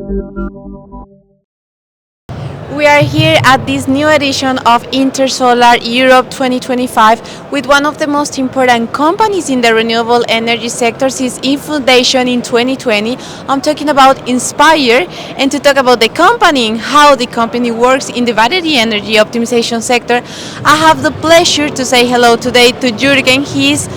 We are here at this new edition of Intersolar Europe 2025 with one of the most important companies in the renewable energy sector since its foundation in 2020. I'm talking about Inspire, and to talk about the company and how the company works in the battery energy optimization sector, I have the pleasure to say hello today to Jürgen. He is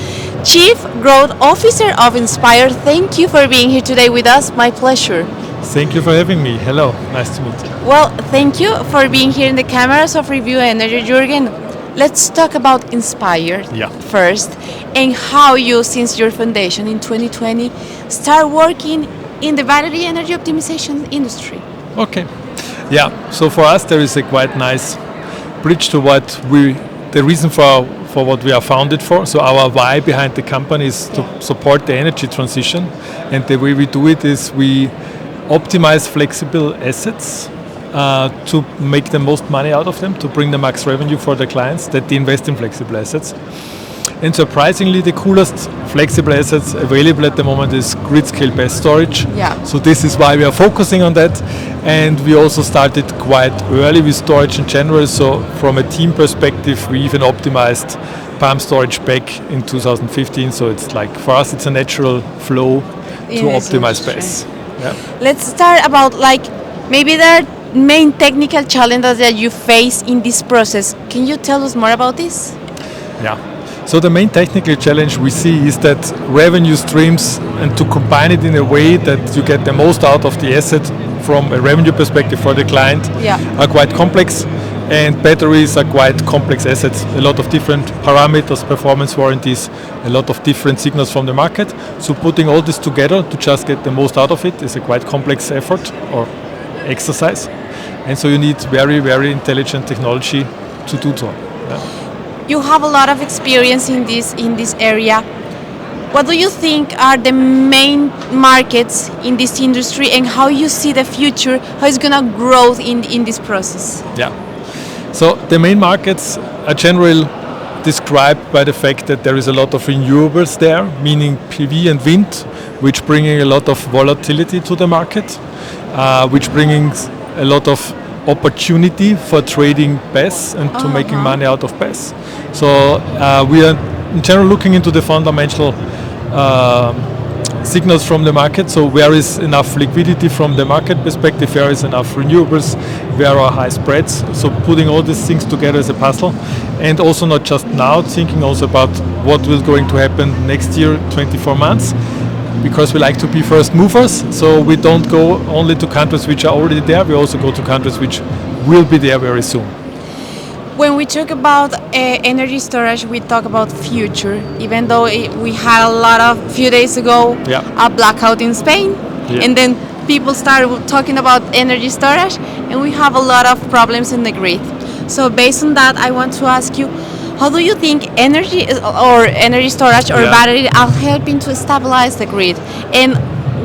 Chief Growth Officer of Inspire. Thank you for being here today with us. My pleasure. Thank you for having me. Hello, nice to meet you. Well, thank you for being here in the cameras of Review Energy, Jürgen. Let's talk about Inspire first, and how you, since your foundation in 2020, start working in the battery energy optimization industry. Okay. Yeah, so for us there is a quite nice bridge to the reason for what we are founded for. So our why behind the company is to support the energy transition, and the way we do it is we optimize flexible assets to make the most money out of them, to bring the max revenue for the clients that they invest in flexible assets. And surprisingly, the coolest flexible assets available at the moment is grid-scale BESS storage. Yeah. So this is why we are focusing on that. And we also started quite early with storage in general. So from a team perspective, we even optimized pump storage back in 2015. So it's like, for us, it's a natural flow to optimize BESS. Yeah. Let's start about maybe there are main technical challenges that you face in this process. Can you tell us more about this? Yeah. So the main technical challenge we see is that revenue streams, and to combine it in a way that you get the most out of the asset from a revenue perspective for the client, are quite complex. And batteries are quite complex assets, a lot of different parameters, performance warranties, a lot of different signals from the market. So putting all this together to just get the most out of it is a quite complex effort or exercise. And so you need very, very intelligent technology to do so. Yeah. You have a lot of experience in this area. What do you think are the main markets in this industry, and how you see the future, how it's going to grow in this process? Yeah. So the main markets are generally described by the fact that there is a lot of renewables there, meaning PV and wind, which bringing a lot of volatility to the market, which brings a lot of opportunity for trading BESS and to making money out of BESS. So we are in general looking into the fundamental signals from the market. So where is enough liquidity from the market perspective, where is enough renewables, where are high spreads. So putting all these things together as a puzzle, and also not just now, thinking also about what will going to happen next year, 24 months, because we like to be first movers. So we don't go only to countries which are already there, we also go to countries which will be there very soon. When we talk about energy storage, we talk about future. Even though we had a few days ago, a blackout in Spain, and then people started talking about energy storage, and we have a lot of problems in the grid. So based on that, I want to ask you, how do you think energy storage or battery are helping to stabilize the grid? And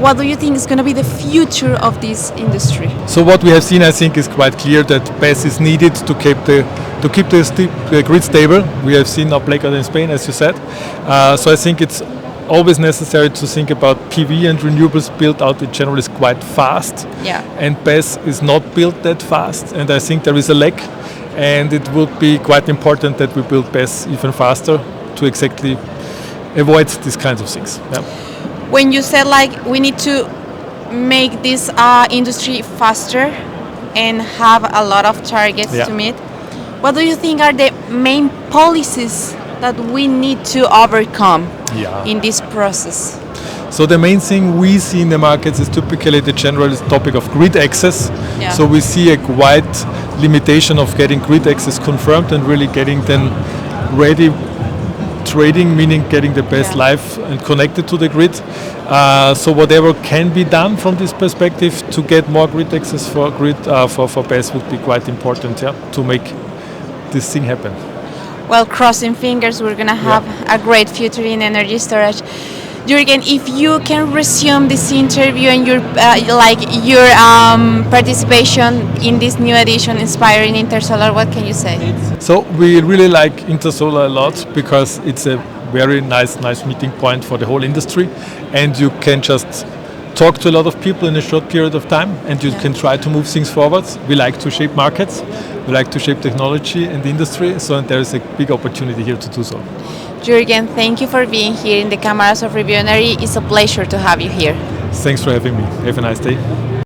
what do you think is going to be the future of this industry? So what we have seen, I think, is quite clear that BESS is needed to keep the grid stable. We have seen now blackout in Spain, as you said. So I think it's always necessary to think about PV and renewables built out in general is quite fast. Yeah. And BESS is not built that fast, and I think there is a lack. And it would be quite important that we build BESS even faster to exactly avoid these kinds of things. Yeah. When you said we need to make this industry faster and have a lot of targets to meet, what do you think are the main policies that we need to overcome in this process? So the main thing we see in the markets is typically the general topic of grid access. Yeah. So we see a quite limitation of getting grid access confirmed and really getting then ready trading, meaning getting the BESS live and connected to the grid. So whatever can be done from this perspective to get more grid access for BESS would be quite important to make this thing happen. Well, crossing fingers, we're going to have a great future in energy storage. Jürgen, if you can resume this interview and your participation in this new edition, Inspiring Intersolar, what can you say? So we really like Intersolar a lot because it's a very nice meeting point for the whole industry, and you can just talk to a lot of people in a short period of time, and you can try to move things forward. We like to shape markets, we like to shape technology and industry, so there is a big opportunity here to do so. Jürgen, thank you for being here in the cameras of Review Energy. It's a pleasure to have you here. Thanks for having me. Have a nice day.